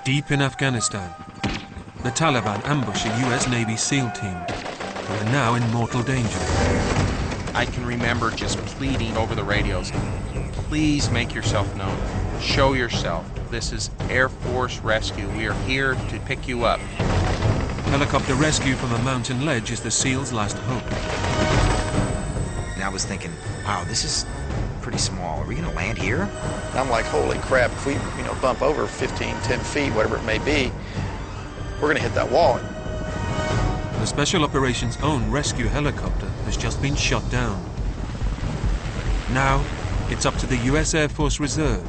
Deep in Afghanistan, the Taliban ambush a US Navy SEAL team who are now in mortal danger. I can remember just pleading over the radios, please make yourself known, show yourself. This is Air Force Rescue. We are here to pick you up. Helicopter rescue from a mountain ledge is the SEALs' last hope. And I was thinking, wow, this is pretty small. Are we going to land here? And I'm like, holy crap, if we bump over 15, 10 feet, whatever it may be, we're going to hit that wall. The Special Operations' own rescue helicopter has just been shot down. Now, it's up to the US Air Force Reserve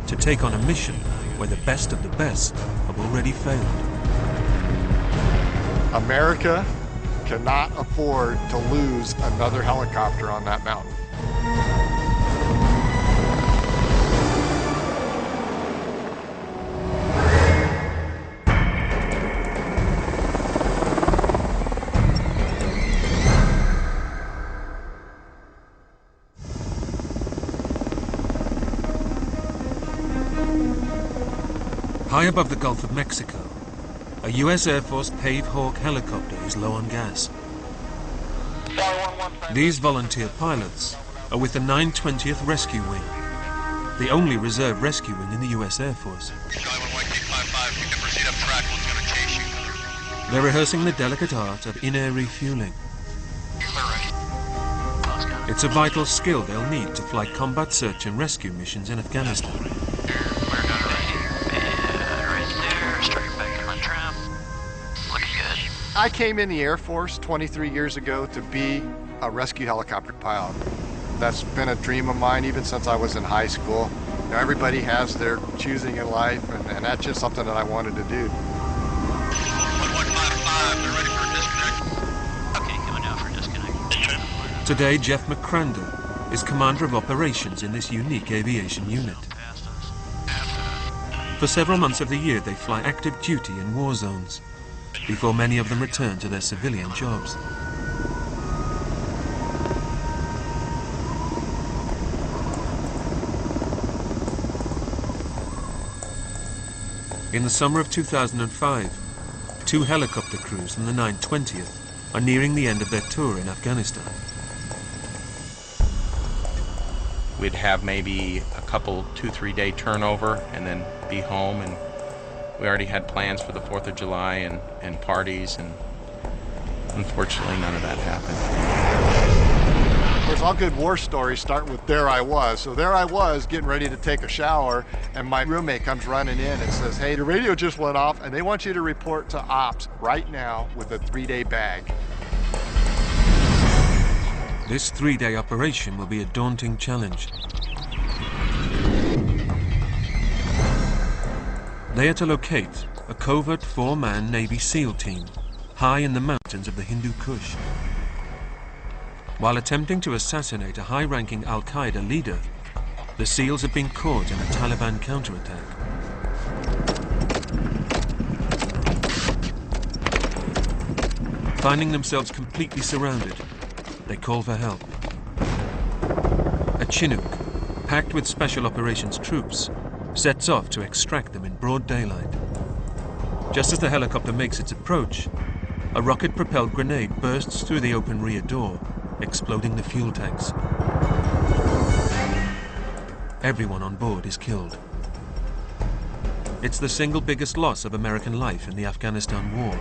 to take on a mission where the best of the best have already failed. America cannot afford to lose another helicopter on that mountain. High above the Gulf of Mexico, a US Air Force Pave Hawk helicopter is low on gas. These volunteer pilots are with the 920th Rescue Wing, the only reserve rescue wing in the US Air Force. They're rehearsing the delicate art of in-air refueling. It's a vital skill they'll need to fly combat search and rescue missions in Afghanistan. I came in the Air Force 23 years ago to be a rescue helicopter pilot. That's been a dream of mine even since I was in high school. Everybody has their choosing in life, and that's just something that I wanted to do. 1155, they're ready for disconnect. Okay, going now for disconnect. Today, Jeff McCrander is Commander of Operations in this unique aviation unit. For several months of the year, they fly active duty in war zones, before many of them return to their civilian jobs. In the summer of 2005, 2 helicopter crews from the 920th are nearing the end of their tour in Afghanistan. We'd have maybe a couple, 2-3 day turnover and then be home, and we already had plans for the 4th of July and parties, and unfortunately none of that happened. Of course, all good war stories start with there I was. So there I was getting ready to take a shower, and my roommate comes running in and says, hey, the radio just went off and they want you to report to ops right now with a 3-day bag. This 3-day operation will be a daunting challenge. They are to locate a covert 4-man Navy SEAL team high in the mountains of the Hindu Kush. While attempting to assassinate a high-ranking Al-Qaeda leader, the SEALs have been caught in a Taliban counterattack. Finding themselves completely surrounded, they call for help. A Chinook, packed with Special Operations troops, sets off to extract them in broad daylight. Just as the helicopter makes its approach, a rocket-propelled grenade bursts through the open rear door, exploding the fuel tanks. Everyone on board is killed. It's the single biggest loss of American life in the Afghanistan war.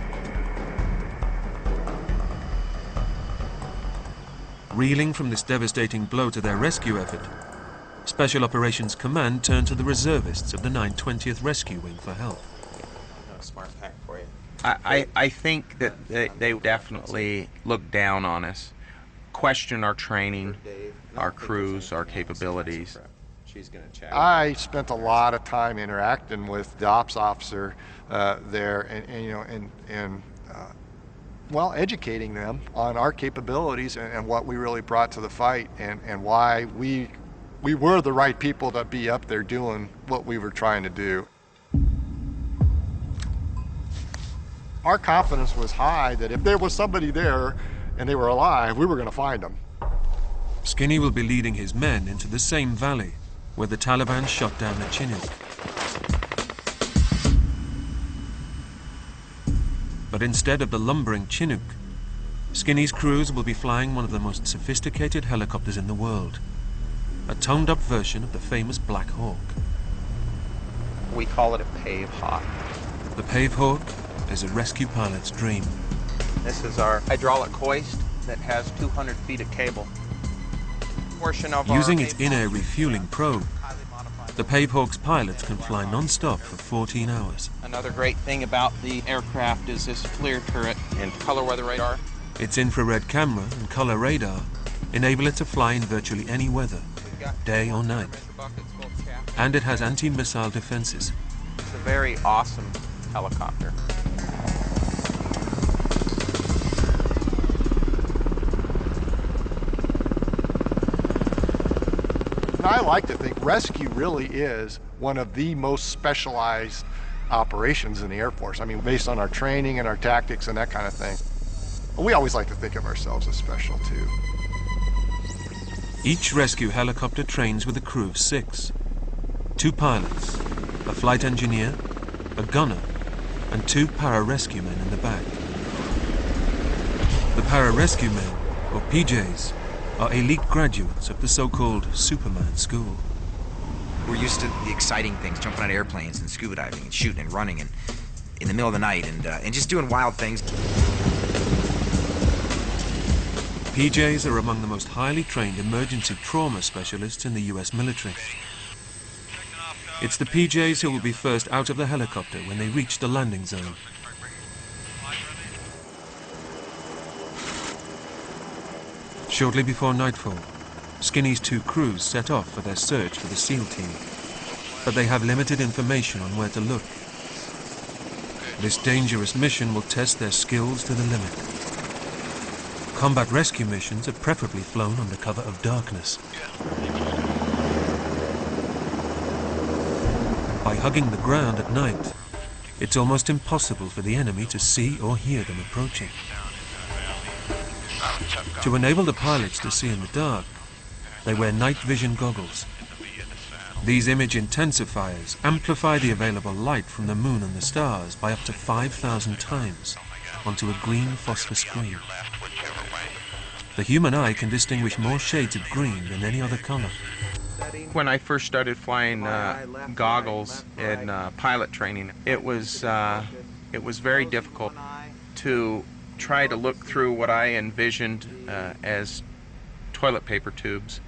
Reeling from this devastating blow to their rescue effort, Special Operations Command turned to the reservists of the 920th Rescue Wing for help. Smart pack for you. I think that they definitely look down on us, question our training, our crews, our capabilities. I spent a lot of time interacting with the ops officer there, and well, educating them on our capabilities and what we really brought to the fight, and why we were the right people to be up there doing what we were trying to do. Our confidence was high that if there was somebody there and they were alive, we were going to find them. Skinny will be leading his men into the same valley where the Taliban shot down the Chinook. But instead of the lumbering Chinook, Skinny's crews will be flying one of the most sophisticated helicopters in the world, a toned-up version of the famous Black Hawk. We call it a Pave Hawk. The Pave Hawk is a rescue pilot's dream. This is our hydraulic hoist that has 200 feet of cable. Using its in-air refueling probe, the Pave Hawk's pilots can fly non-stop for 14 hours. Another great thing about the aircraft is this FLIR turret and color weather radar. Its infrared camera and color radar enable it to fly in virtually any weather, day or night. And it has anti-missile defenses. It's a very awesome helicopter. I like to think rescue really is one of the most specialized operations in the Air Force. I mean, based on our training and our tactics and that kind of thing. We always like to think of ourselves as special too. Each rescue helicopter trains with a crew of 6. 2 pilots, a flight engineer, a gunner, and 2 para-rescue men in the back. The para-rescue men, or PJs, are elite graduates of the so-called Superman School. We're used to the exciting things, jumping on airplanes and scuba diving and shooting and running and in the middle of the night and just doing wild things. PJs are among the most highly trained emergency trauma specialists in the US military. It's the PJs who will be first out of the helicopter when they reach the landing zone. Shortly before nightfall, Skinny's 2 crews set off for their search for the SEAL team, but they have limited information on where to look. This dangerous mission will test their skills to the limit. Combat rescue missions are preferably flown under cover of darkness. By hugging the ground at night, it's almost impossible for the enemy to see or hear them approaching. To enable the pilots to see in the dark, they wear night vision goggles. These image intensifiers amplify the available light from the moon and the stars by up to 5,000 times onto a green phosphor screen. The human eye can distinguish more shades of green than any other color. When I first started flying goggles in pilot training, it was very difficult to try to look through what I envisioned as toilet paper tubes.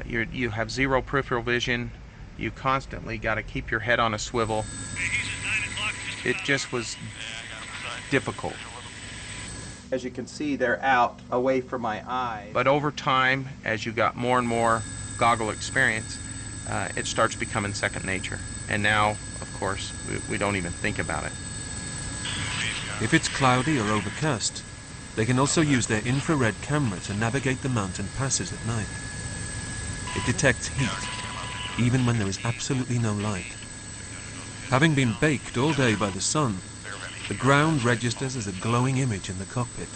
You have zero peripheral vision. You constantly got to keep your head on a swivel. It just was difficult. As you can see, they're out away from my eyes. But over time, as you got more and more goggle experience, it starts becoming second nature. And now, of course, we don't even think about it. If it's cloudy or overcast, they can also use their infrared camera to navigate the mountain passes at night. It detects heat, even when there is absolutely no light. Having been baked all day by the sun, the ground registers as a glowing image in the cockpit.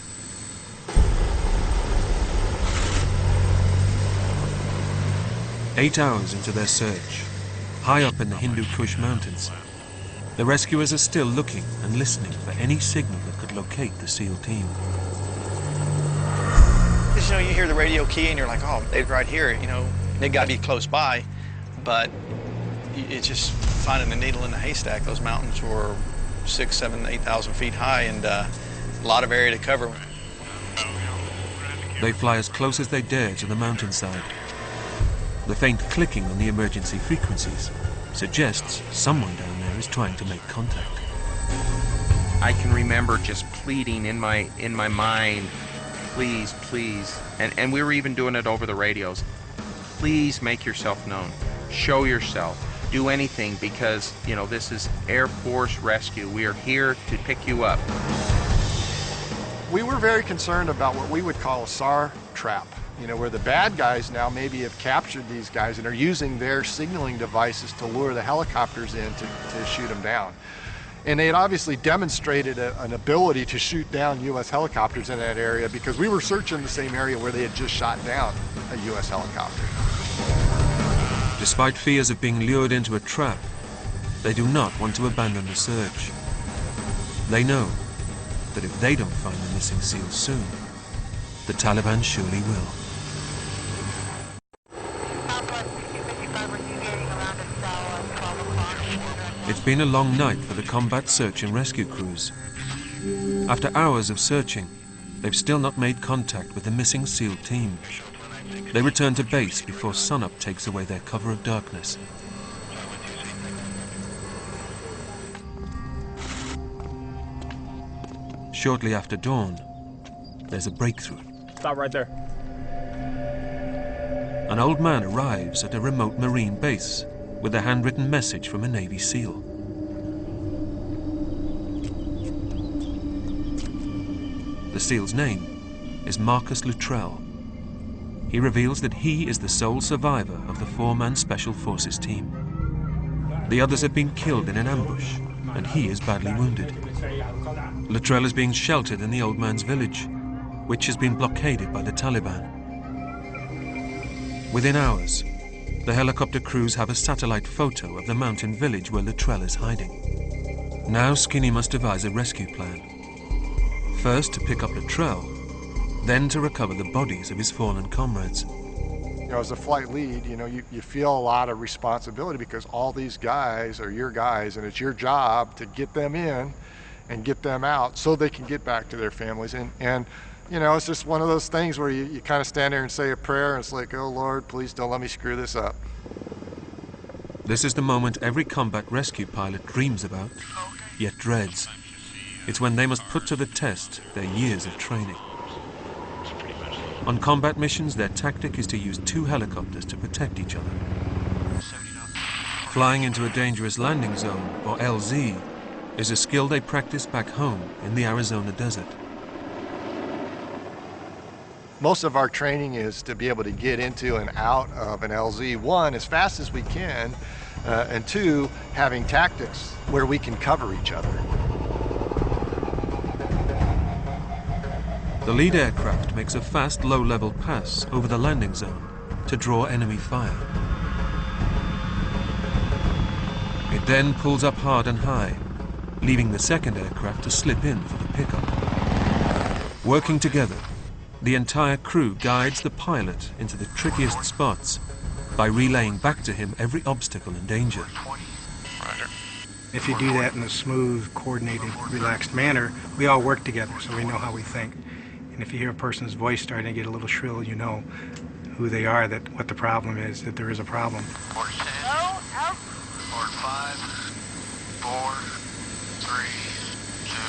Eight hours into their search, high up in the Hindu Kush mountains, the rescuers are still looking and listening for any signal that could locate the SEAL team. Because, you hear the radio key and you're like, oh, they're right here, they got to be close by. But it's just finding a needle in a haystack. Those mountains were 6,000, 7,000, 8,000 feet high and a lot of area to cover. They fly as close as they dare to the mountainside. The faint clicking on the emergency frequencies suggests someone down there is trying to make contact. I can remember just pleading in my mind, please, please, and we were even doing it over the radios. Please make yourself known. Show yourself. Do anything because, this is Air Force rescue. We are here to pick you up. We were very concerned about what we would call a SAR trap, where the bad guys now maybe have captured these guys and are using their signaling devices to lure the helicopters in to shoot them down. And they had obviously demonstrated an ability to shoot down U.S. helicopters in that area because we were searching the same area where they had just shot down a U.S. helicopter. Despite fears of being lured into a trap, they do not want to abandon the search. They know that if they don't find the missing SEALs soon, the Taliban surely will. It's been a long night for the combat search and rescue crews. After hours of searching, they've still not made contact with the missing SEAL team. They return to base before sunup takes away their cover of darkness. Shortly after dawn, there's a breakthrough. Stop right there. An old man arrives at a remote Marine base with a handwritten message from a Navy SEAL. The SEAL's name is Marcus Luttrell. He reveals that he is the sole survivor of the 4-man Special Forces team. The others have been killed in an ambush, and he is badly wounded. Luttrell is being sheltered in the old man's village, which has been blockaded by the Taliban. Within hours, the helicopter crews have a satellite photo of the mountain village where Luttrell is hiding. Now Skinny must devise a rescue plan. First to pick up Luttrell, then to recover the bodies of his fallen comrades. You know, as a flight lead, you know, you feel a lot of responsibility because all these guys are your guys, and it's your job to get them in and get them out so they can get back to their families. And you know, it's just one of those things where you kind of stand there and say a prayer, and it's like, oh Lord, please don't let me screw this up. This is the moment every combat rescue pilot dreams about, yet dreads. It's when they must put to the test their years of training. On combat missions, their tactic is to use 2 helicopters to protect each other. Flying into a dangerous landing zone, or LZ, is a skill they practice back home in the Arizona desert. Most of our training is to be able to get into and out of an LZ, 1, as fast as we can, and 2, having tactics where we can cover each other. The lead aircraft makes a fast, low-level pass over the landing zone to draw enemy fire. It then pulls up hard and high, leaving the second aircraft to slip in for the pickup. Working together, the entire crew guides the pilot into the trickiest spots by relaying back to him every obstacle and danger. If you do that in a smooth, coordinated, relaxed manner, we all work together, so we know how we think. And if you hear a person's voice starting to get a little shrill, you know who they are, that what the problem is, that there is a problem. Board 10. No, out. Board 5, 4, 3, 2,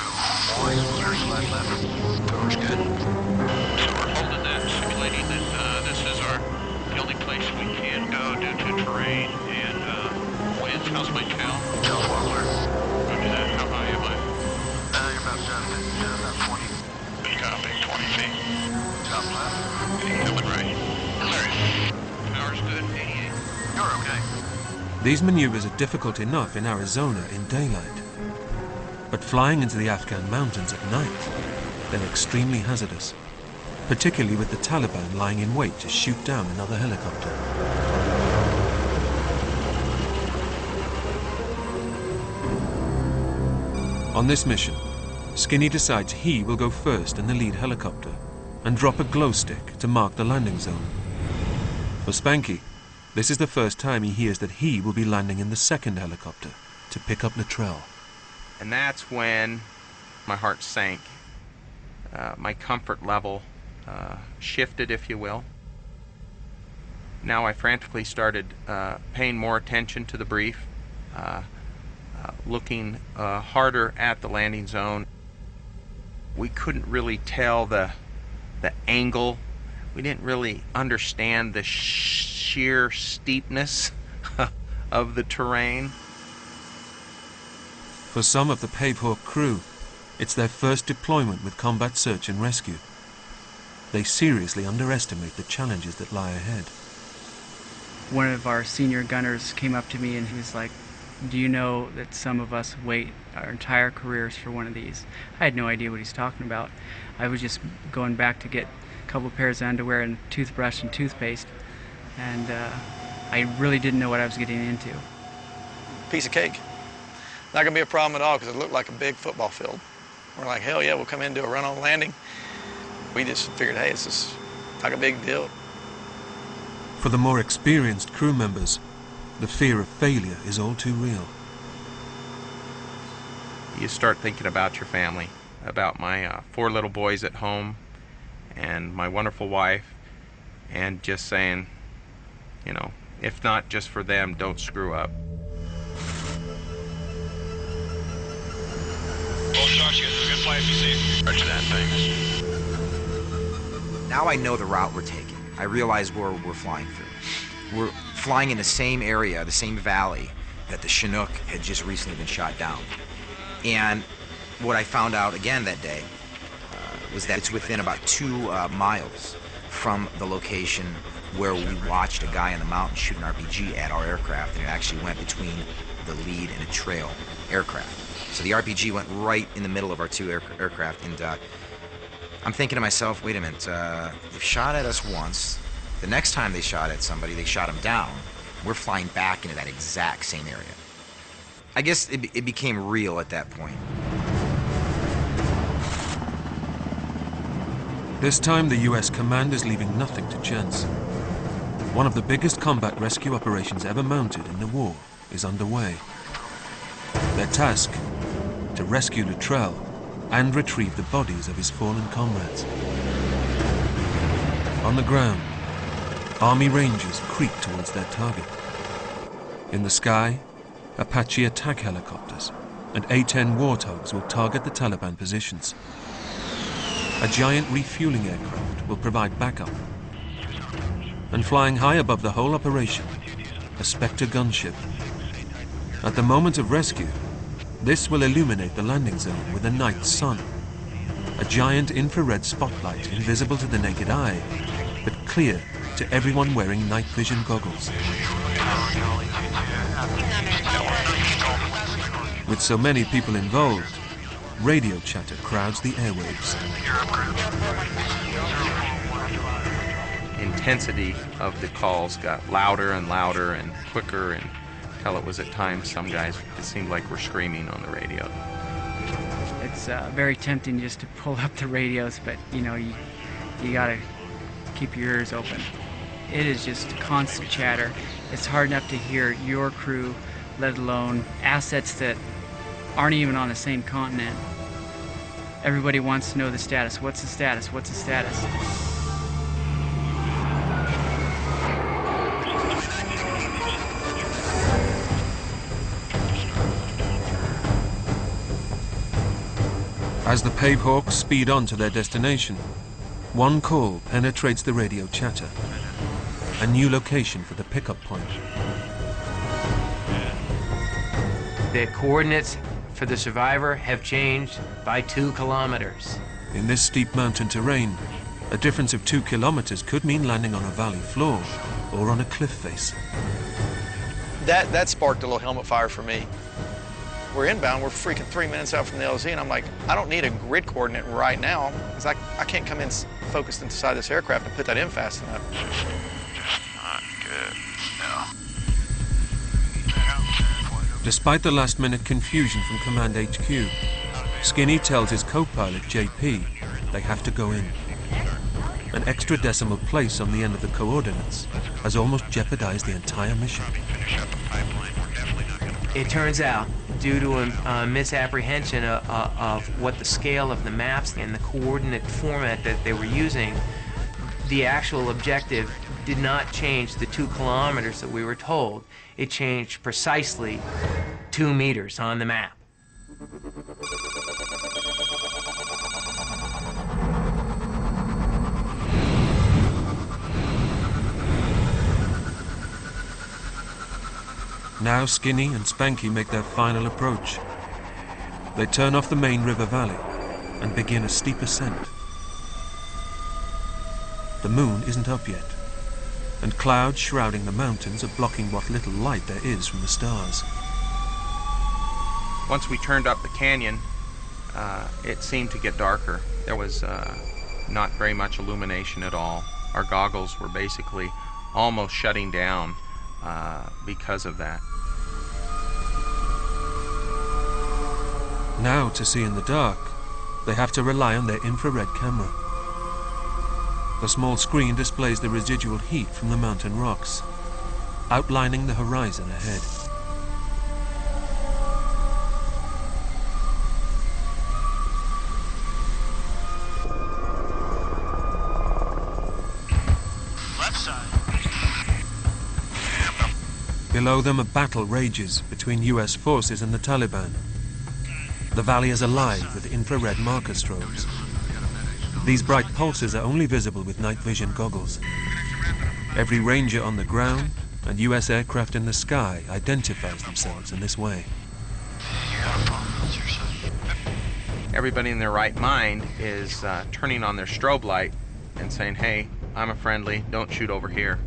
1. There's left. Power's good. So we're holding that, simulating that this is the only place we can go due to terrain and winds. How's my tail? Tail's well clear. Roger that. How high am I? You're about 20. You got a big 20 feet. Top left. Coming right. Clear. Power's good. 88. You're okay. These maneuvers are difficult enough in Arizona in daylight, but flying into the Afghan mountains at night, they're extremely hazardous, particularly with the Taliban lying in wait to shoot down another helicopter. On this mission, Skinny decides he will go first in the lead helicopter and drop a glow stick to mark the landing zone. For Spanky, this is the first time he hears that he will be landing in the second helicopter to pick up Luttrell. And that's when my heart sank. My comfort level shifted, if you will. Now I frantically started paying more attention to the brief, looking harder at the landing zone. We couldn't really tell the angle. We didn't really understand the sheer steepness of the terrain. For some of the Pavehawk crew, it's their first deployment with combat search and rescue. They seriously underestimate the challenges that lie ahead. One of our senior gunners came up to me and he was like, "Do you know that some of us wait our entire careers for one of these?" I had no idea what he's talking about. I was just going back to get a couple of pairs of underwear and toothbrush and toothpaste, and I really didn't know what I was getting into. Piece of cake. Not gonna be a problem at all because it looked like a big football field. We're like, hell yeah, we'll come in and do a run-on landing. We just figured, hey, it's just like a big deal. For the more experienced crew members, the fear of failure is all too real. You start thinking about your family, about my 4 little boys at home and my wonderful wife, and just saying, you know, if not just for them, don't screw up. Both shots, you guys have a good flight. Be safe. Roger that, thanks. Now I know the route we're taking. I realize where we're flying through. We're flying in the same area, the same valley that the Chinook had just recently been shot down. And what I found out again that day was that it's within about 2 miles from the location where we watched a guy in the mountain shoot an RPG at our aircraft, and it actually went between the lead and a trail aircraft. So the RPG went right in the middle of our 2 aircraft, and I'm thinking to myself, wait a minute, they've shot at us once. The next time they shot at somebody, they shot them down. We're flying back into that exact same area. I guess it became real at that point. This time, the US command is leaving nothing to chance. One of the biggest combat rescue operations ever mounted in the war is underway. Their task, to rescue Luttrell and retrieve the bodies of his fallen comrades. On the ground, Army Rangers creep towards their target. In the sky, Apache attack helicopters and A-10 Warthogs will target the Taliban positions. A giant refueling aircraft will provide backup. And flying high above the whole operation, a Spectre gunship. At the moment of rescue, this will illuminate the landing zone with a night sun. A giant infrared spotlight invisible to the naked eye, but clear to everyone wearing night vision goggles. With so many people involved, radio chatter crowds the airwaves. Intensity of the calls got louder and louder and quicker, and until it was at times some guys, it seemed like we're screaming on the radio. It's very tempting just to pull up the radios, but you know, you gotta keep your ears open. It is just constant chatter. It's hard enough to hear your crew, let alone assets that aren't even on the same continent. Everybody wants to know the status. What's the status? What's the status? As the Pave Hawks speed on to their destination, one call penetrates the radio chatter. A new location for the pickup point. The coordinates for the survivor have changed by 2 kilometers. In this steep mountain terrain, a difference of 2 kilometers could mean landing on a valley floor or on a cliff face. That sparked a little helmet fire for me. We're inbound, we're freaking 3 minutes out from the LZ, and I'm like, I don't need a grid coordinate right now, because I can't come in focused inside this aircraft and put that in fast enough. Not good. No. Despite the last-minute confusion from Command HQ, Skinny tells his co-pilot, JP, they have to go in. An extra decimal place on the end of the coordinates has almost jeopardized the entire mission. It turns out, due to a misapprehension of what the scale of the maps and the coordinate format that they were using, the actual objective did not change the 2 kilometers that we were told. It changed precisely 2 meters on the map. Now Skinny and Spanky make their final approach. They turn off the main river valley and begin a steep ascent. The moon isn't up yet, and clouds shrouding the mountains are blocking what little light there is from the stars. Once we turned up the canyon, it seemed to get darker. There was not very much illumination at all. Our goggles were basically almost shutting down because of that. Now to see in the dark they have to rely on their infrared camera. The small screen displays the residual heat from the mountain rocks, outlining the horizon ahead. Left side. Below them, a battle rages between US forces and the Taliban. The valley is alive with infrared marker strobes. These bright pulses are only visible with night vision goggles. Every ranger on the ground and US aircraft in the sky identifies themselves in this way. Everybody in their right mind is turning on their strobe light and saying, hey, I'm a friendly, don't shoot over here.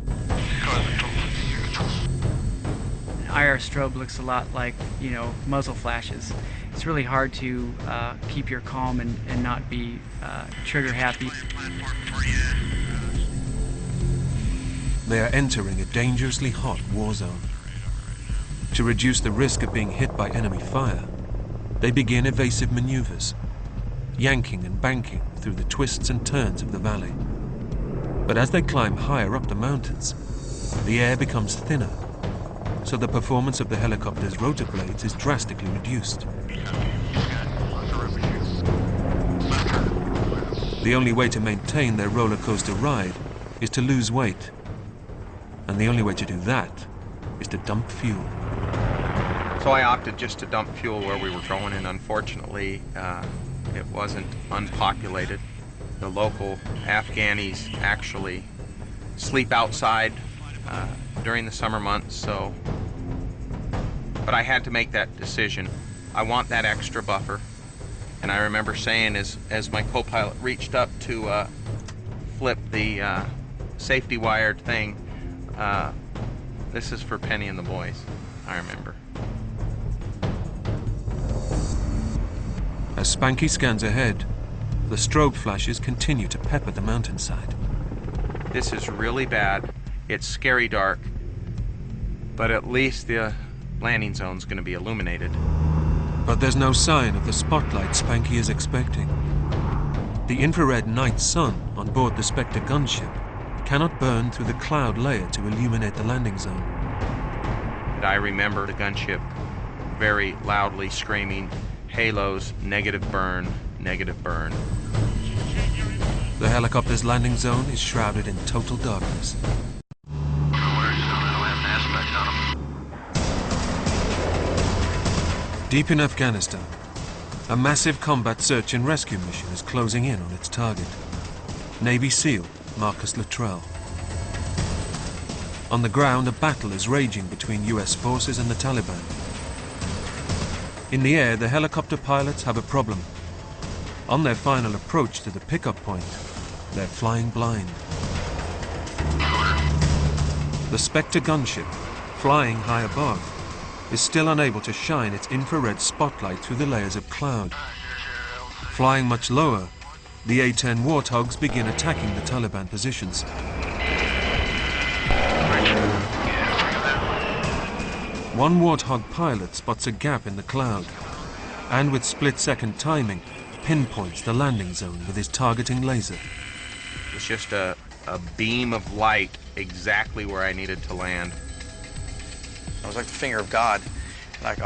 IR strobe looks a lot like, you know, muzzle flashes. It's really hard to keep your calm and not be trigger happy. They are entering a dangerously hot war zone. To reduce the risk of being hit by enemy fire, they begin evasive maneuvers, yanking and banking through the twists and turns of the valley. But as they climb higher up the mountains, the air becomes thinner, so the performance of the helicopter's rotor blades is drastically reduced. The only way to maintain their roller coaster ride is to lose weight. And the only way to do that is to dump fuel. So I opted just to dump fuel where we were going, and unfortunately, it wasn't unpopulated. The local Afghanis actually sleep outside during the summer months, but I had to make that decision. I want that extra buffer. And I remember saying as my co-pilot reached up to flip the safety wired thing, this is for Penny and the boys, I remember. As Spanky scans ahead, the strobe flashes continue to pepper the mountainside. This is really bad. It's scary dark, but at least the landing zone's going to be illuminated. But there's no sign of the spotlight Spanky is expecting. The infrared night sun on board the Spectre gunship cannot burn through the cloud layer to illuminate the landing zone. And I remember the gunship very loudly screaming, "Halos, negative burn, negative burn." The helicopter's landing zone is shrouded in total darkness. Deep in Afghanistan, a massive combat search and rescue mission is closing in on its target, Navy SEAL Marcus Luttrell. On the ground, a battle is raging between US forces and the Taliban. In the air, the helicopter pilots have a problem. On their final approach to the pickup point, they're flying blind. The Spectre gunship, flying high above, is still unable to shine its infrared spotlight through the layers of cloud. Flying much lower, the A-10 Warthogs begin attacking the Taliban positions. One Warthog pilot spots a gap in the cloud, and with split-second timing, pinpoints the landing zone with his targeting laser. It's just a beam of light exactly where I needed to land. It was like the finger of God. Like,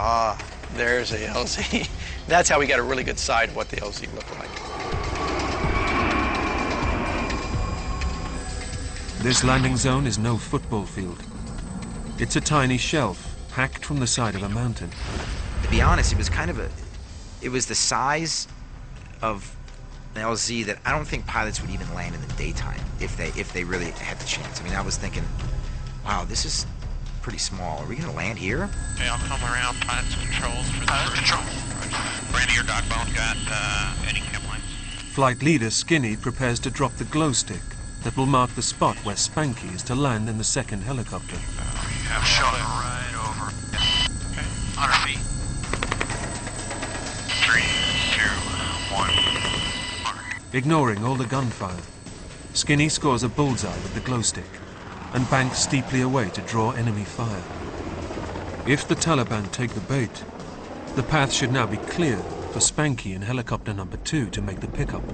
there's a LZ. That's how we got a really good sight of what the LZ looked like. This landing zone is no football field. It's a tiny shelf hacked from the side of a mountain. To be honest, it was it was the size of an LZ that I don't think pilots would even land in the daytime if they really had the chance. I mean, I was thinking, wow, this is pretty small. Are we going to land here? Okay, I'll come around, pilots controls for the control. Randy, your dog bone got any chem lines? Flight leader Skinny prepares to drop the glow stick that will mark the spot where Spanky is to land in the second helicopter. We have shot right over. Okay, 100 feet. 3, 2, 1, mark. Ignoring all the gunfire, Skinny scores a bullseye with the glow stick and banks steeply away to draw enemy fire. If the Taliban take the bait, the path should now be clear for Spanky in helicopter number 2 to make the pickup. On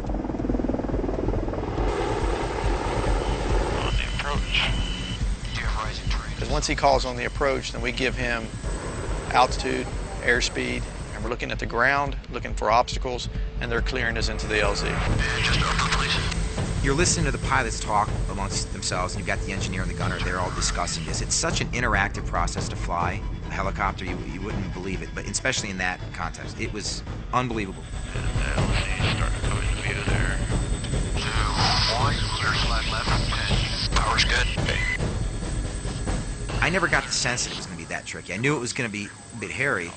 the approach. Because once he calls on the approach, then we give him altitude, airspeed, and we're looking at the ground, looking for obstacles, and they're clearing us into the LZ. Just open, please. You're listening to the pilots talk amongst themselves, and you've got the engineer and the gunner. They're all discussing this. It's such an interactive process to fly a helicopter. You wouldn't believe it, but especially in that context, it was unbelievable. And the LZ starting to come into view there. 2, 1, clear slide left, 10. Power's good. Okay. I never got the sense that it was going to be that tricky. I knew it was going to be a bit hairy.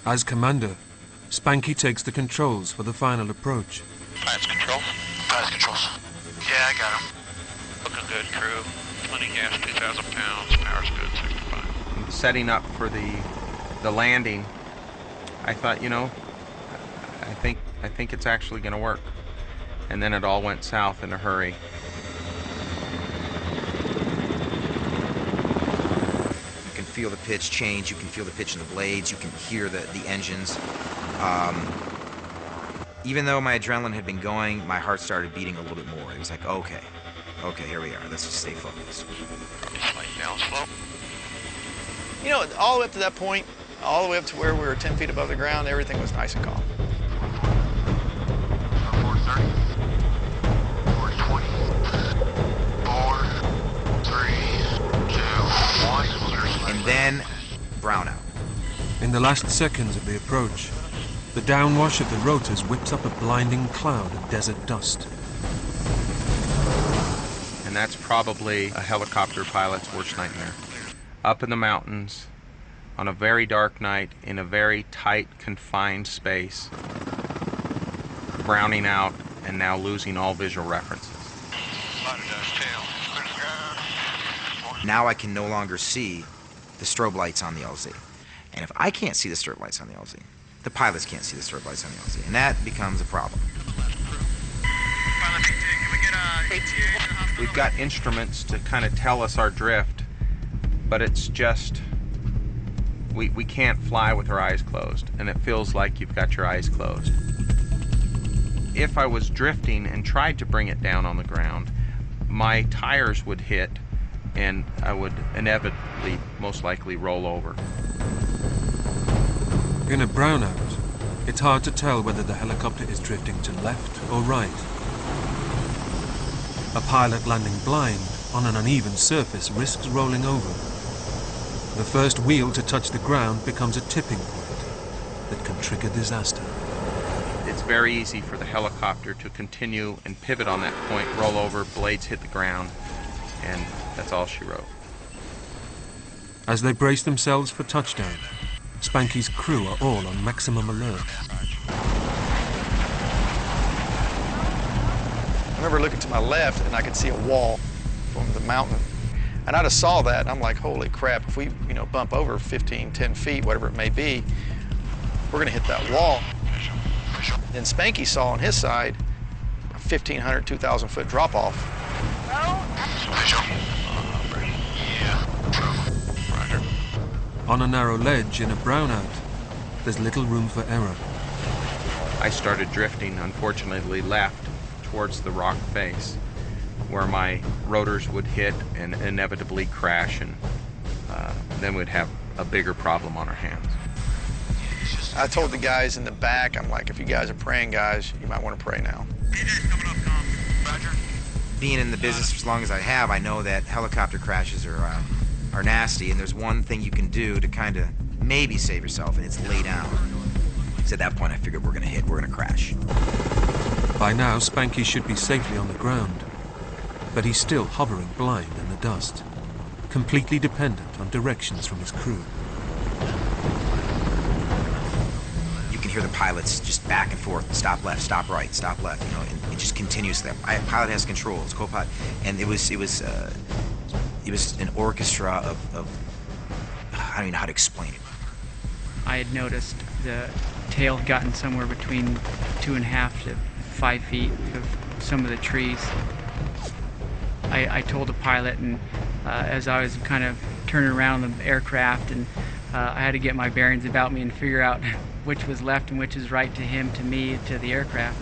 As commander, Spanky takes the controls for the final approach. Pilots control. Pilots controls. Yeah, I got him. Looking good, crew. Plenty gas, 2,000 pounds. Power's good, 65. Setting up for the landing, I thought, you know, I think it's actually going to work. And then it all went south in a hurry. You can feel the pitch change. You can feel the pitch in the blades. You can hear the engines. Even though my adrenaline had been going, my heart started beating a little bit more. It was like, okay, here we are. Let's just stay focused. Slight down slope. You know, all the way up to that point, all the way up to where we were 10 feet above the ground, everything was nice and calm. 430. 420. 4, 3, 2, 1. And then, brownout. In the last seconds of the approach, the downwash of the rotors whips up a blinding cloud of desert dust. And that's probably a helicopter pilot's worst nightmare. Up in the mountains, on a very dark night, in a very tight, confined space, browning out and now losing all visual references. Now I can no longer see the strobe lights on the LZ. And if I can't see the strobe lights on the LZ, the pilots can't see the strobe lights on the LZ, and that becomes a problem. We've got instruments to kind of tell us our drift, but it's just, we can't fly with our eyes closed, and it feels like you've got your eyes closed. If I was drifting and tried to bring it down on the ground, my tires would hit, and I would inevitably, most likely, roll over. In a brownout, it's hard to tell whether the helicopter is drifting to left or right. A pilot landing blind on an uneven surface risks rolling over. The first wheel to touch the ground becomes a tipping point that can trigger disaster. It's very easy for the helicopter to continue and pivot on that point, roll over, blades hit the ground, and that's all she wrote. As they brace themselves for touchdown, Spanky's crew are all on maximum alert. I remember looking to my left and I could see a wall from the mountain. And I just saw that and I'm like, holy crap, if we, bump over 15, 10 feet, whatever it may be, we're gonna hit that wall. Then Spanky saw on his side a 1,500, 2,000 foot drop off. On a narrow ledge in a brownout, there's little room for error. I started drifting, unfortunately left, towards the rock face, where my rotors would hit and inevitably crash, and then we'd have a bigger problem on our hands. I told the guys in the back, I'm like, if you guys are praying, guys, you might want to pray now. Being in the business as long as I have, I know that helicopter crashes are nasty, and there's one thing you can do to kind of maybe save yourself, and it's lay down. So at that point, I figured we're gonna crash. By now, Spanky should be safely on the ground, but he's still hovering blind in the dust, completely dependent on directions from his crew. You can hear the pilots just back and forth, stop left, stop right, stop left, and it just continues. That pilot has controls, co-pilot, and it was an orchestra of I don't even know how to explain it. I had noticed the tail had gotten somewhere between 2.5 to 5 feet of some of the trees. I told the pilot, and as I was kind of turning around the aircraft and I had to get my bearings about me and figure out which was left and which is right to him, to me, to the aircraft.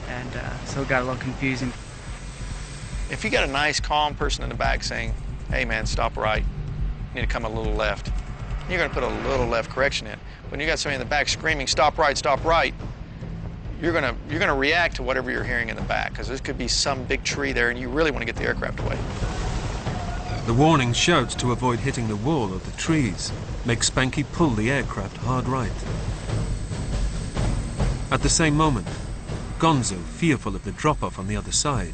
And so it got a little confusing. If you got a nice, calm person in the back saying, hey man, stop right, you need to come a little left, you're gonna put a little left correction in. When you got somebody in the back screaming, stop right, you're gonna react to whatever you're hearing in the back, because there could be some big tree there and you really want to get the aircraft away. The warning shouts to avoid hitting the wall or the trees make Spanky pull the aircraft hard right. At the same moment, Gonzo, fearful of the drop-off on the other side,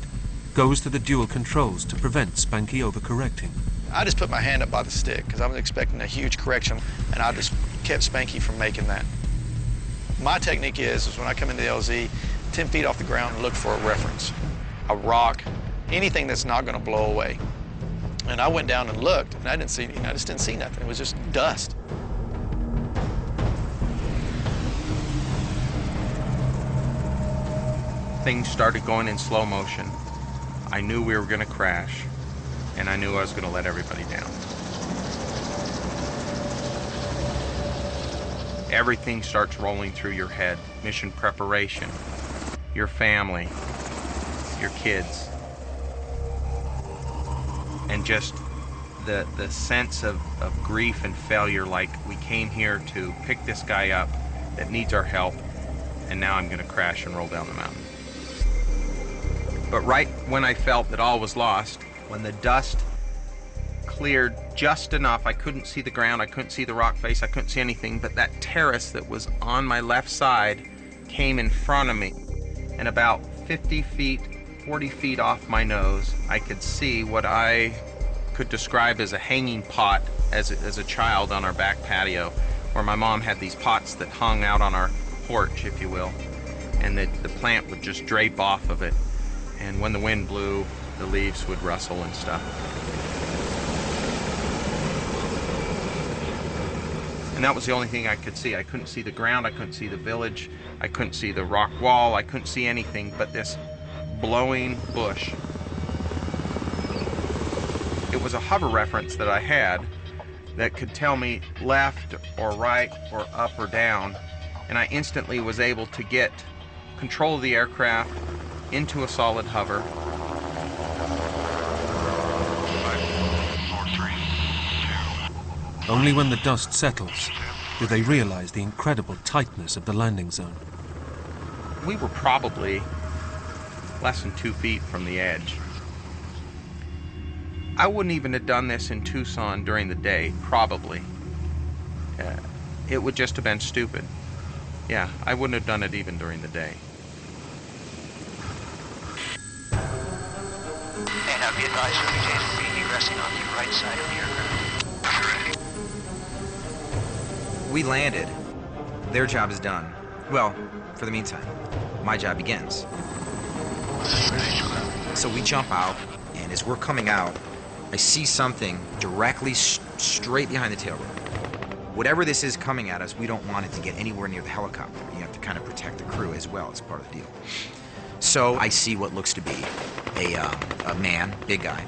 goes to the dual controls to prevent Spanky overcorrecting. I just put my hand up by the stick because I was expecting a huge correction, and I just kept Spanky from making that. My technique is when I come into the LZ, 10 feet off the ground, look for a reference, a rock, anything that's not going to blow away. And I went down and looked, and I just didn't see nothing. It was just dust. Things started going in slow motion. I knew we were going to crash, and I knew I was going to let everybody down. Everything starts rolling through your head. Mission preparation, your family, your kids, and just the sense of grief and failure, like we came here to pick this guy up that needs our help, and now I'm going to crash and roll down the mountain. But right when I felt that all was lost, when the dust cleared just enough, I couldn't see the ground, I couldn't see the rock face, I couldn't see anything, but that terrace that was on my left side came in front of me, and about 50 feet, 40 feet off my nose, I could see what I could describe as a hanging pot as a child on our back patio, where my mom had these pots that hung out on our porch, if you will, and the plant would just drape off of it. And when the wind blew, the leaves would rustle and stuff. And that was the only thing I could see. I couldn't see the ground, I couldn't see the village, I couldn't see the rock wall, I couldn't see anything but this blowing bush. It was a hover reference that I had that could tell me left or right or up or down, and I instantly was able to get control of the aircraft into a solid hover. Only when the dust settles do they realize the incredible tightness of the landing zone. We were probably less than 2 feet from the edge. I wouldn't even have done this in Tucson during the day, probably. It would just have been stupid. Yeah, I wouldn't have done it even during the day. And I'll be advised that we will be egressing on the right side of the aircraft. We landed. Their job is done. Well, for the meantime, my job begins. So we jump out, and as we're coming out, I see something directly straight behind the tail rope. Whatever this is coming at us, we don't want it to get anywhere near the helicopter. You have to kind of protect the crew as well. It's part of the deal. So I see what looks to be a man, big guy,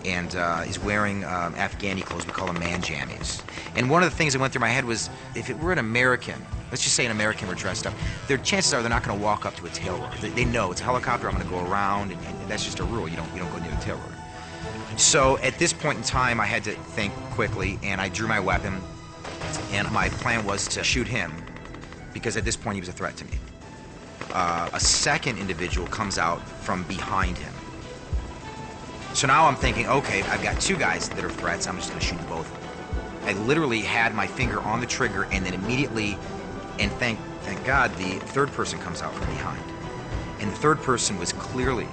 and he's wearing Afghani clothes. We call them man jammies. And one of the things that went through my head was, if it were an American, let's just say an American were dressed up, their chances are they're not going to walk up to a tail rotor. They know it's a helicopter. I'm going to go around, and that's just a rule. You don't go near the tail rotor. So at this point in time, I had to think quickly, and I drew my weapon, and my plan was to shoot him, because at this point he was a threat to me. A second individual comes out from behind him. So now I'm thinking, okay, I've got two guys that are threats, I'm just going to shoot both of them. I literally had my finger on the trigger, and then immediately, and thank God, the third person comes out from behind. And the third person was clearly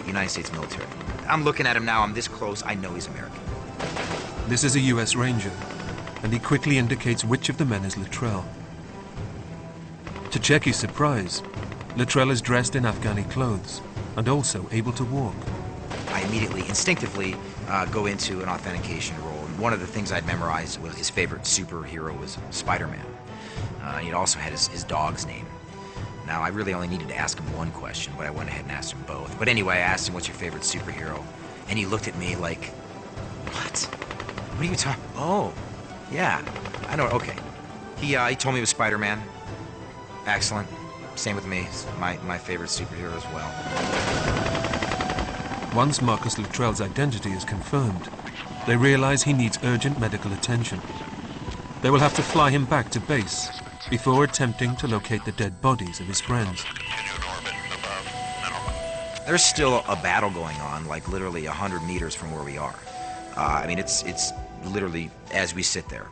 United States military. I'm looking at him now, I'm this close, I know he's American. This is a US Ranger, and he quickly indicates which of the men is Luttrell. To check his surprise, Luttrell is dressed in Afghani clothes and also able to walk. I immediately, instinctively, go into an authentication role. And one of the things I'd memorized was his favorite superhero was Spider-Man. He also had his dog's name. Now, I really only needed to ask him one question, but I went ahead and asked him both. But anyway, I asked him, what's your favorite superhero? And he looked at me like, what? What are you talking? Oh, Yeah, I know. Okay. He told me it was Spider-Man. Excellent. Same with me. It's my favorite superhero as well. Once Marcus Luttrell's identity is confirmed, they realize he needs urgent medical attention. They will have to fly him back to base before attempting to locate the dead bodies of his friends. There's still a battle going on, like literally 100 meters from where we are. I mean, it's literally as we sit there.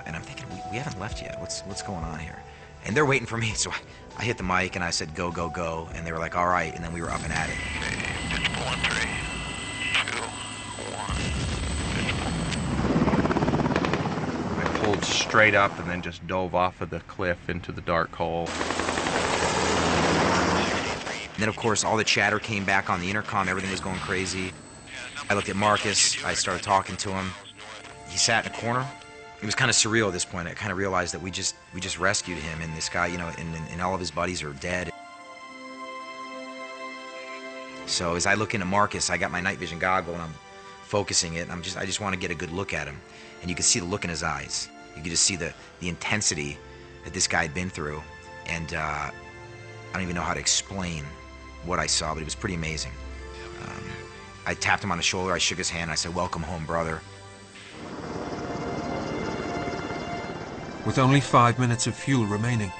And I'm thinking, we haven't left yet. What's going on here? And they're waiting for me, so I hit the mic and I said, go, go, go. And they were like, all right. And then we were up and at it. 1, 3, 2, 1. I pulled straight up and then just dove off of the cliff into the dark hole. And then, of course, all the chatter came back on the intercom. Everything was going crazy. I looked at Marcus. I started talking to him. He sat in a corner. It was kind of surreal at this point. I kind of realized that we just rescued him, and this guy, you know, and all of his buddies are dead. So as I look into Marcus, I got my night vision goggle and I'm focusing it. And I just want to get a good look at him, and you can see the look in his eyes. You can just see the intensity that this guy had been through, and I don't even know how to explain what I saw, but it was pretty amazing. I tapped him on the shoulder. I shook his hand. I said, "Welcome home, brother." With only 5 minutes of fuel remaining,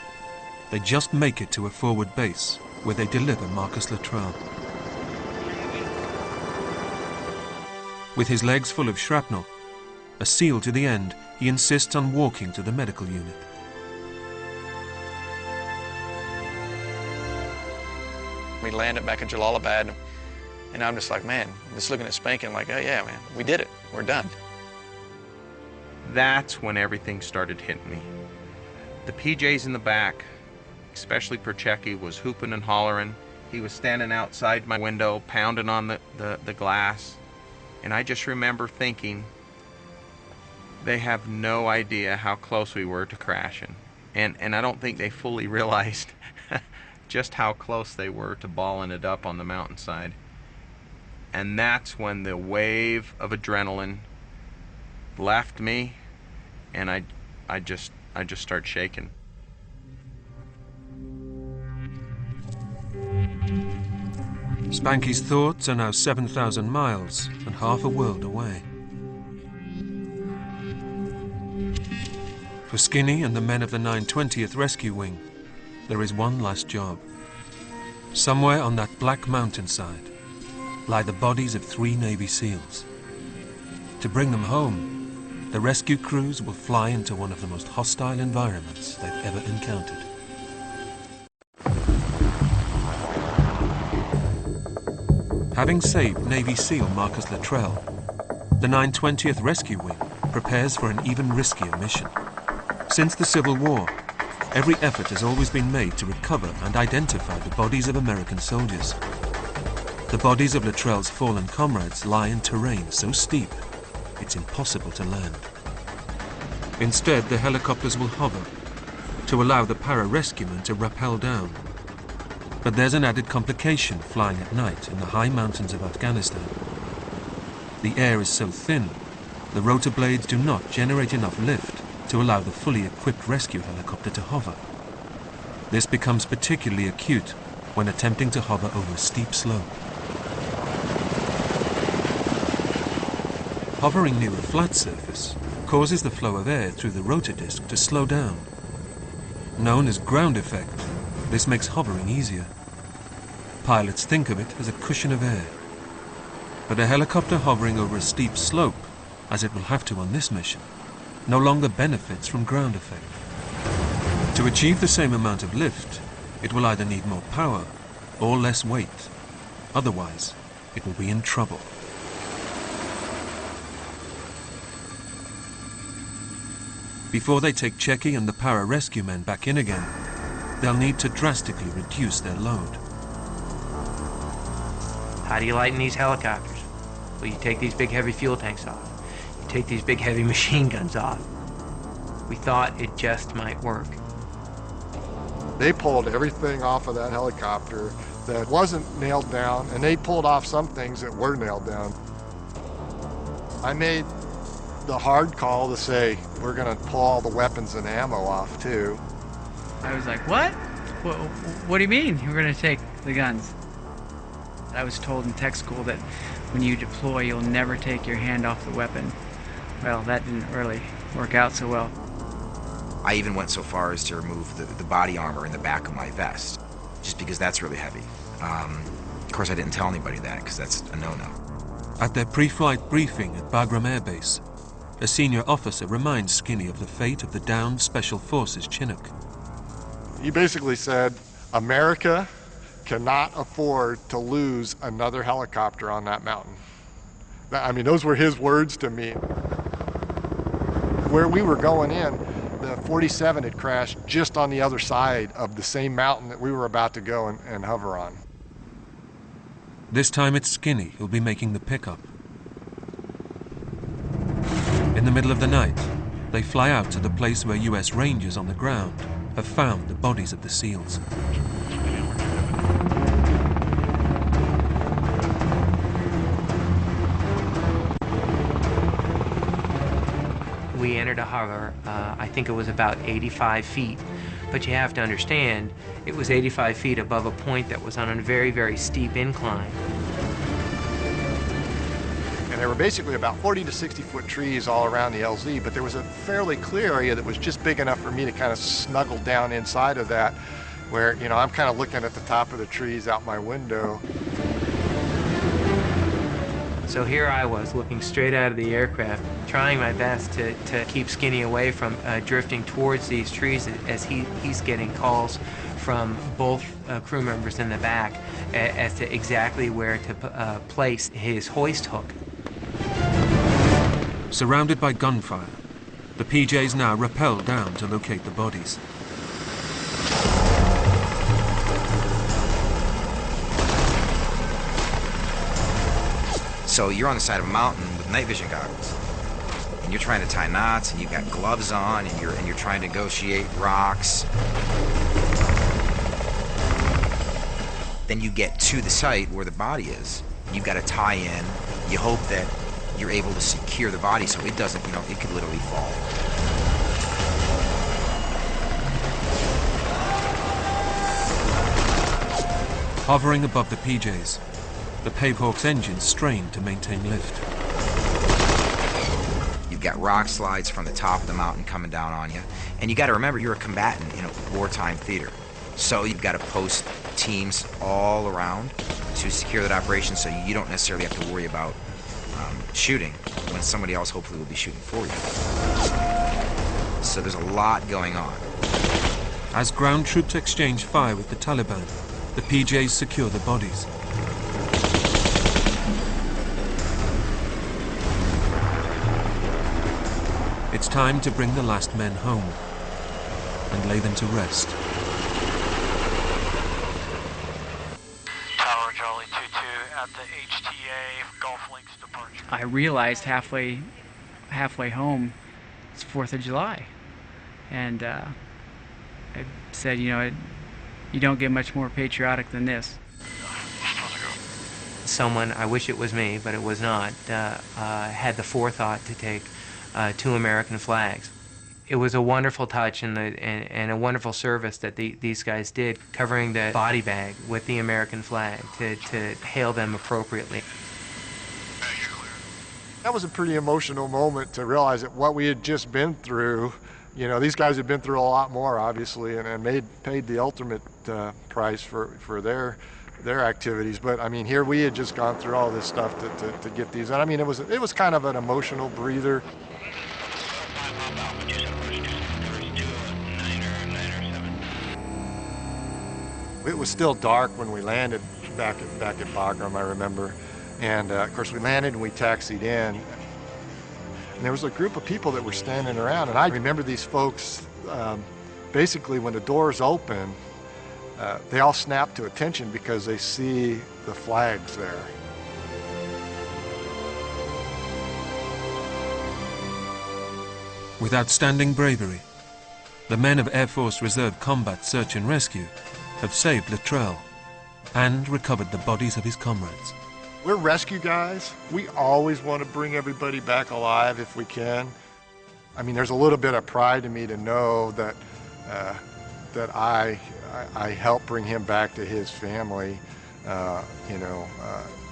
they just make it to a forward base where they deliver Marcus Luttrell. With his legs full of shrapnel, a SEAL to the end, he insists on walking to the medical unit. We landed back in Jalalabad, and I'm just like, man, just looking at Spankin' like, oh yeah, man, we did it, we're done. That's when everything started hitting me. The PJs in the back, especially Perchecki, was hooping and hollering. He was standing outside my window, pounding on the glass. And I just remember thinking, they have no idea how close we were to crashing. And I don't think they fully realized just how close they were to balling it up on the mountainside. And that's when the wave of adrenaline left me, and I just start shaking. Spanky's thoughts are now 7,000 miles and half a world away. For Skinny and the men of the 920th Rescue Wing, there is one last job. Somewhere on that black mountainside lie the bodies of 3 Navy SEALs. To bring them home, the rescue crews will fly into one of the most hostile environments they've ever encountered. Having saved Navy SEAL Marcus Luttrell, the 920th Rescue Wing prepares for an even riskier mission. Since the Civil War, every effort has always been made to recover and identify the bodies of American soldiers. The bodies of Luttrell's fallen comrades lie in terrain so steep, it's impossible to land. Instead, the helicopters will hover to allow the para-rescuemen to rappel down. But there's an added complication flying at night in the high mountains of Afghanistan. The air is so thin, the rotor blades do not generate enough lift to allow the fully equipped rescue helicopter to hover. This becomes particularly acute when attempting to hover over a steep slope. Hovering near a flat surface causes the flow of air through the rotor disc to slow down. Known as ground effect, this makes hovering easier. Pilots think of it as a cushion of air. But a helicopter hovering over a steep slope, as it will have to on this mission, no longer benefits from ground effect. To achieve the same amount of lift, it will either need more power or less weight. Otherwise, it will be in trouble. Before they take Checky and the para-rescue men back in again, they'll need to drastically reduce their load. How do you lighten these helicopters? Well, you take these big heavy fuel tanks off. You take these big heavy machine guns off. We thought it just might work. They pulled everything off of that helicopter that wasn't nailed down, and they pulled off some things that were nailed down. I made the hard call to say, we're going to pull all the weapons and ammo off too. I was like, what? What do you mean you're going to take the guns? I was told in tech school that when you deploy, you'll never take your hand off the weapon. Well, that didn't really work out so well. I even went so far as to remove the body armor in the back of my vest, just because that's really heavy. Of course, I didn't tell anybody that, because that's a no-no. At their pre-flight briefing at Bagram Air Base, a senior officer reminds Skinny of the fate of the downed Special Forces Chinook. He basically said, America cannot afford to lose another helicopter on that mountain. I mean, those were his words to me. Where we were going in, the 47 had crashed just on the other side of the same mountain that we were about to go and hover on. This time it's Skinny who'll be making the pickup. In the middle of the night, they fly out to the place where US Rangers on the ground have found the bodies of the SEALs. We entered a hover, I think it was about 85 feet, but you have to understand, it was 85 feet above a point that was on a very, very steep incline. And there were basically about 40 to 60 foot trees all around the LZ, but there was a fairly clear area that was just big enough for me to kind of snuggle down inside of that, where, you know, I'm kind of looking at the top of the trees out my window. So here I was looking straight out of the aircraft, trying my best to keep Skinny away from drifting towards these trees as he's getting calls from both crew members in the back as to exactly where to place his hoist hook. Surrounded by gunfire, the PJs now rappel down to locate the bodies. So you're on the side of a mountain with night vision goggles, and you're trying to tie knots, and you've got gloves on, and you're trying to negotiate rocks. Then you get to the site where the body is. You've got to tie in. You hope that you're able to secure the body so it doesn't, you know, it could literally fall. Hovering above the PJs, the Pavehawk's engines strain to maintain lift. You've got rock slides from the top of the mountain coming down on you. And you got to remember, you're a combatant in a wartime theater. So you've got to post teams all around to secure that operation so you don't necessarily have to worry about shooting when somebody else hopefully will be shooting for you. So there's a lot going on. As ground troops exchange fire with the Taliban, the PJs secure the bodies. It's time to bring the last men home and lay them to rest. Tower Charlie 22 at the HTA Gulf Links departure. I realized halfway home, it's 4th of July. And I said, you know, you don't get much more patriotic than this. Someone, I wish it was me, but it was not, had the forethought to take 2 American flags. It was a wonderful touch and a wonderful service that these guys did, covering the body bag with the American flag to hail them appropriately. That was a pretty emotional moment to realize that what we had just been through, you know, these guys had been through a lot more, obviously, and paid the ultimate price for their activities. But I mean, here we had just gone through all this stuff to get these. And I mean, it was kind of an emotional breather. It was still dark when we landed back at Bagram, I remember. And of course we landed and we taxied in. And there was a group of people that were standing around. And I remember these folks, basically when the doors open, they all snap to attention because they see the flags there. With outstanding bravery, the men of Air Force Reserve Combat Search and Rescue have saved Luttrell and recovered the bodies of his comrades. We're rescue guys. We always want to bring everybody back alive if we can. I mean, there's a little bit of pride in me to know that that I helped bring him back to his family.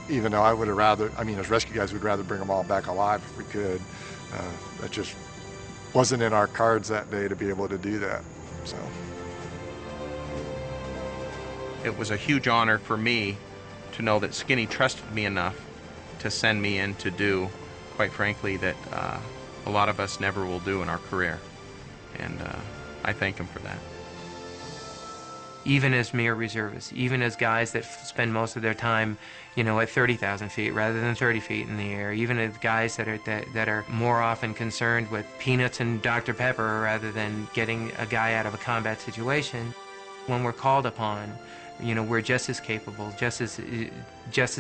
Even though I would have rather, I mean, as rescue guys, we'd rather bring them all back alive if we could. That just wasn't in our cards that day to be able to do that. So it was a huge honor for me to know that Skinny trusted me enough to send me in to do, quite frankly, that a lot of us never will do in our career. And I thank him for that. Even as mere reservists, even as guys that spend most of their time, at 30,000 feet rather than 30 feet in the air, even as guys that are more often concerned with peanuts and Dr. Pepper rather than getting a guy out of a combat situation, when we're called upon, we're just as capable, just as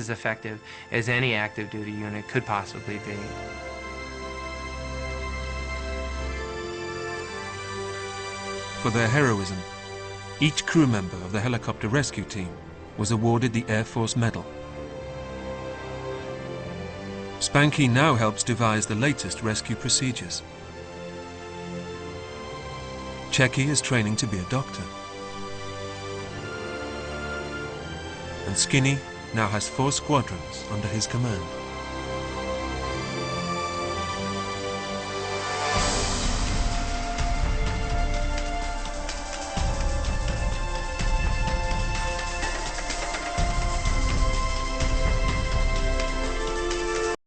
effective as any active duty unit could possibly be. For their heroism, each crew member of the helicopter rescue team was awarded the Air Force Medal. Spanky now helps devise the latest rescue procedures. Checky is training to be a doctor. And Skinny now has 4 squadrons under his command.